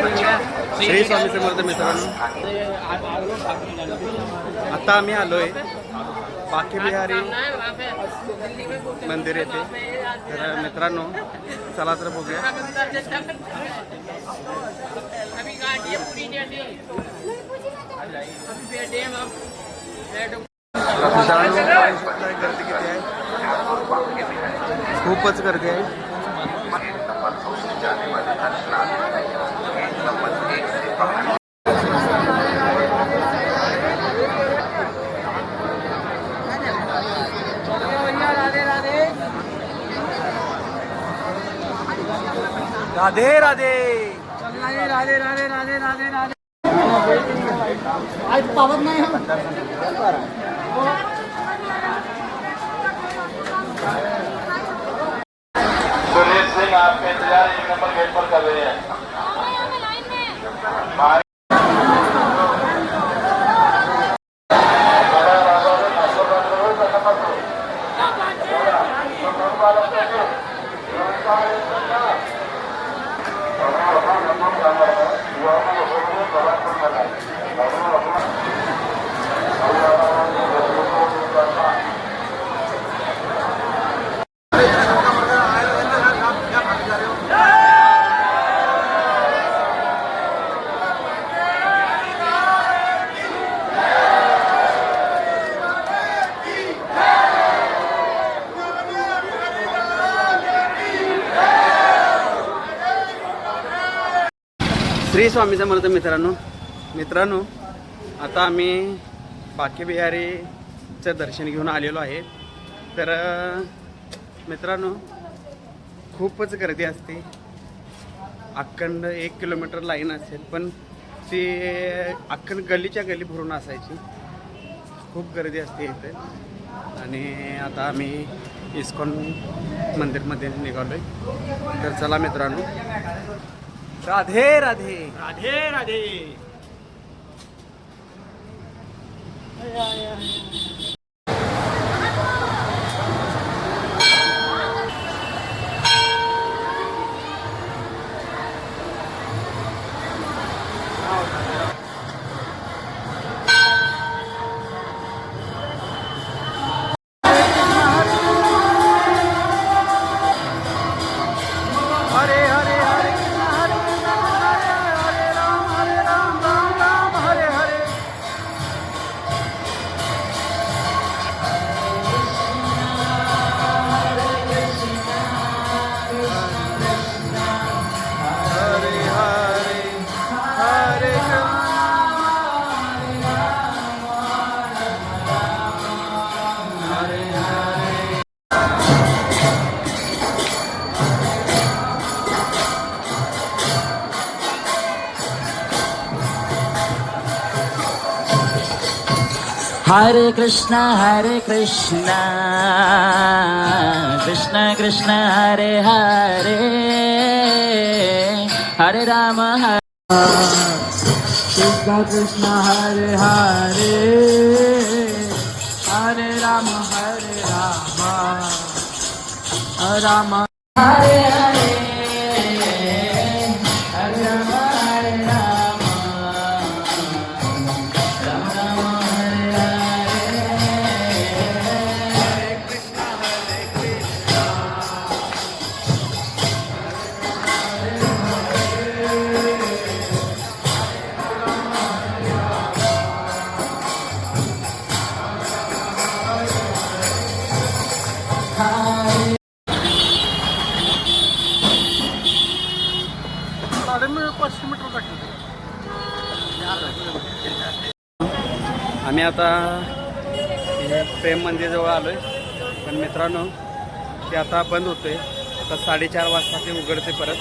श्री स्वामी समर्थ मित्रांनो, आता आम्ही आलोय बाकी बिहारी मंदिर येथे. तर मित्रांनो चला तर बघूया. गर्दी किती आहे, खूपच गर्दी आहे. राधे राधे राधे राधे राधे राधे राधे. आज पावत नाही. सुनील सिंह आपके इंतजार 1 नंबर गेट पर कर रहे हैं. श्री स्वामी समर्थ मित्रांनो, आता आम्ही बाकी बिहारीचं दर्शन घेऊन आलेलो आहे. तर मित्रांनो खूपच गर्दी असते. अखंड 1 किलोमीटर लाईन असेल, पण ती अखंड गल्लीच्या गल्ली भरून असायची. खूप गर्दी असते इथे. आणि आता आम्ही इस्कॉन मंदिरमध्ये निघालोय. तर चला मित्रांनो, Radhe Radhe Radhe Radhe. Hare Krishna Krishna Krishna Hare Hare Hare Rama Krishna Krishna Hare Hare Hare Rama Rama Hare Hare आम्ही आता प्रेम मंदिराजवळ आलोय. पण मित्रांनो ते आता बंद होते. आता 4:30 वाजता ते उघडते परत.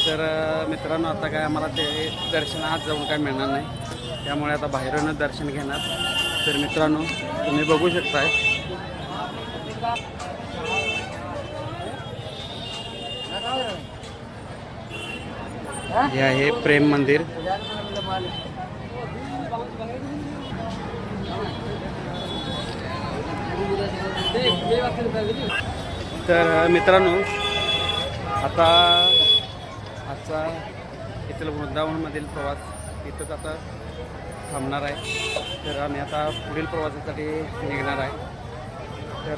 तर मित्रांनो आता काय आम्हाला ते दर्शन आत जाऊन काय मिळणार नाही. त्यामुळे आता बाहेरूनच दर्शन घेणार. तर मित्रांनो तुम्ही बघू शकताय हे आहे प्रेम मंदिर. तर मित्रांनो आता आजचा इथलं वृंदावनमधील प्रवास इथंच आता थांबणार आहे. तर आम्ही आता पुढील प्रवासासाठी निघणार आहे. तर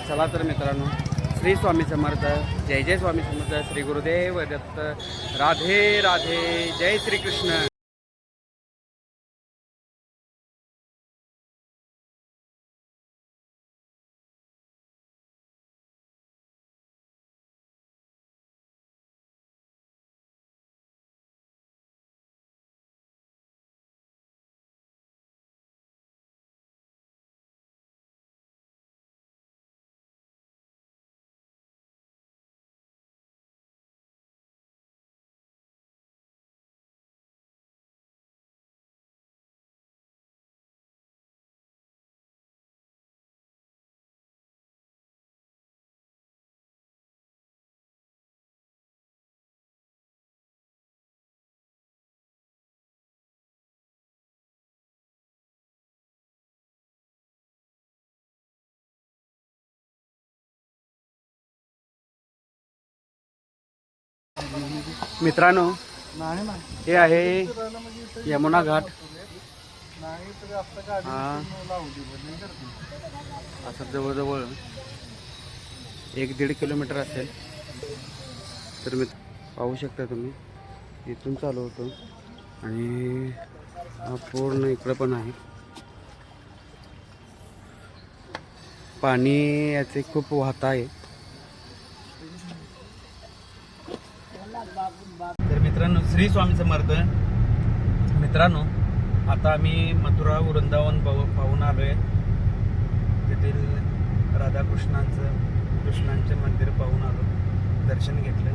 चला तर मित्रांनो, श्री स्वामी समर्थ, जय जय स्वामी समर्थ, श्री गुरुदेव दत्त, राधे राधे, जय श्री कृष्ण. मित्रांनो, हे आहे यमुना घाट. हा असं जवळजवळ 1-1.5 किलोमीटर असेल. तर मी पाहू शकता तुम्ही, इथून चालू होतो आणि हा पूर्ण इकडं पण आहे. पाणी याचे खूप वाहत आहे. तर मित्रांनो, श्री स्वामी समर्थ. मित्रांनो, आता आम्ही मथुरा वृंदावन पाहून आलो आहे. तेथील कृष्णांचे मंदिर पाहून आलो, दर्शन घेतलं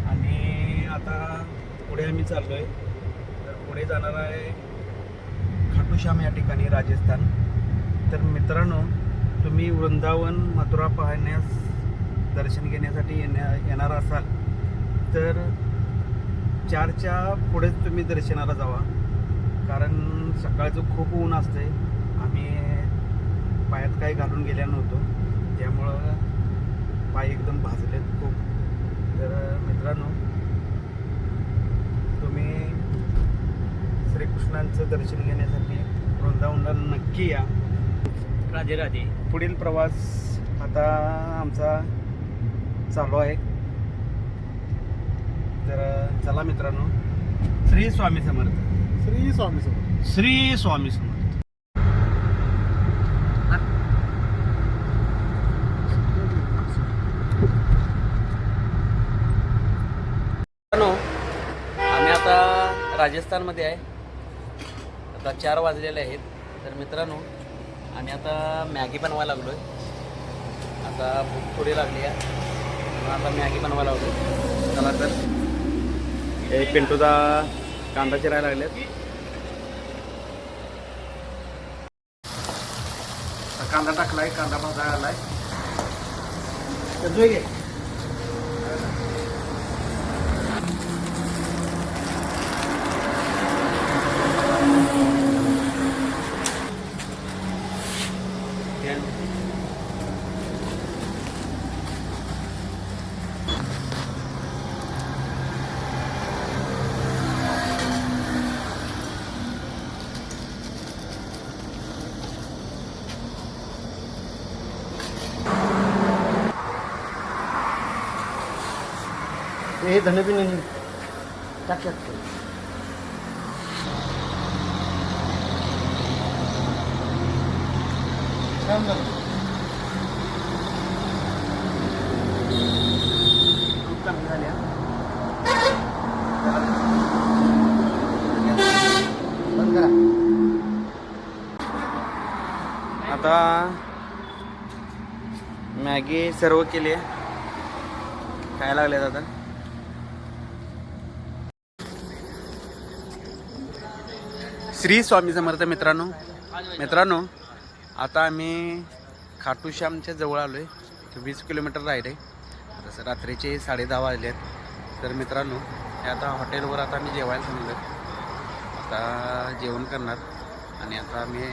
आणि आता पुढे आम्ही चाललो आहे. तर पुढे जाणार आहे खाटू श्याम या ठिकाणी, राजस्थान. तर मित्रांनो, तुम्ही वृंदावन मथुरा पाहण्यास, दर्शन घेण्यासाठी येणार असाल तर 4च्या पुढेच तुम्ही दर्शनाला जावा, कारण सकाळचं खूप ऊन असते. आम्ही पायात काही घालून गेल्या नव्हतो, त्यामुळं पाय एकदम भाजलेत खूप. तर मित्रांनो, तुम्ही श्रीकृष्णांचं दर्शन घेण्यासाठी वृंदावनला नक्की या. राधे राधे. पुढील प्रवास आता आमचा चालू आहे. तर चला मित्रांनो, श्री स्वामी समर्थ. श्री स्वामी समर्थ. श्री स्वामी समर्थ. आम्ही आता राजस्थानमध्ये आहे. आता 4 वाजलेले आहेत. तर मित्रांनो, आम्ही आता मॅगी बनवायला लागलो आहे. आता भूक थोडी लागली आहे, आता मॅगी बनवायला लागलो. चला तर, हे पिंटूचा कांदा चिरायला लागलेत. कांदा टाकलाय, कांदा भाजायला आलाय. तर घे. हे धने भी नहीं टाक. छान झालं. खूप चांगली झाली. बंद करा. आता मॅगी सर्व केली आहे. काय लागले आता? श्री स्वामी समर्थ. मित्रांनो, आता आम्ही खाटू श्यामच्या जवळ आलो आहे. 20 किलोमीटर राहील आहे. तसं रात्रीचे 10:30 वाजले आहेत. तर मित्रांनो, हे आता हॉटेलवर आता आम्ही जेवायला थांबलो. आता जेवण करणार आणि आता आम्ही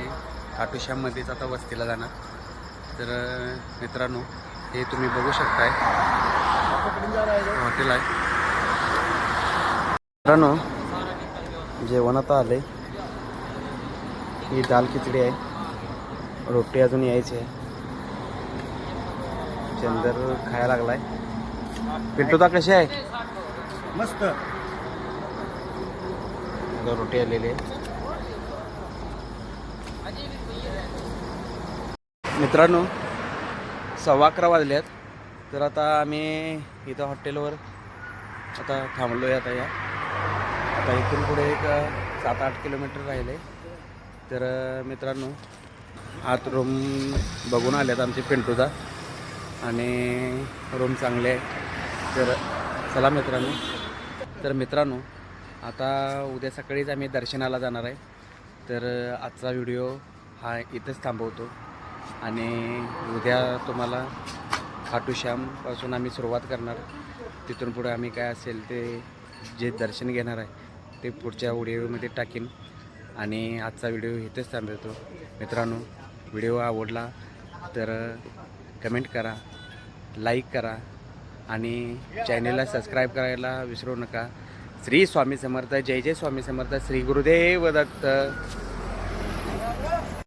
खाटू श्याममध्येच आता वस्तीला जाणार. तर मित्रांनो, हे तुम्ही बघू शकताय, हॉटेल आहे. मित्रांनो जेवण आता आलंय. ही दाल खिचडी आहे, रोटी अजून यायची आहे. चंदर खायला लागलाय. पिंटूदा कशी आहे? मस्त. रोटी आलेली आहे. मित्रांनो 11:15 वाजल्यात. तर आता आम्ही इथं हॉटेलवर आता थांबलो आहे. आता इथून पुढे एक 7-8 किलोमीटर राहिले. तर मित्रांनो आत रूम बघून आल्यात आमचे पिंटूदा आणि रूम चांगले आहे. तर चला मित्रांनो. तर मित्रांनो आता उद्या सकाळीच आम्ही दर्शनाला जाणार आहे. तर आजचा व्हिडिओ हा इथंच थांबवतो आणि उद्या तुम्हाला खाटू श्यामपासून आम्ही सुरुवात करणार. तिथून पुढे आम्ही काय असेल ते जे दर्शन घेणार आहे ते पुढच्या व्हिडिओमध्ये टाकीन आणि आजचा व्हिडिओ इथेच थांबवतो. मित्रांनो व्हिडिओ आवडला तर कमेंट करा, लाईक करा आणि चॅनलला सबस्क्राईब करायला विसरू नका. श्री स्वामी समर्थ. जय जय स्वामी समर्थ. श्री गुरुदेव दत्त.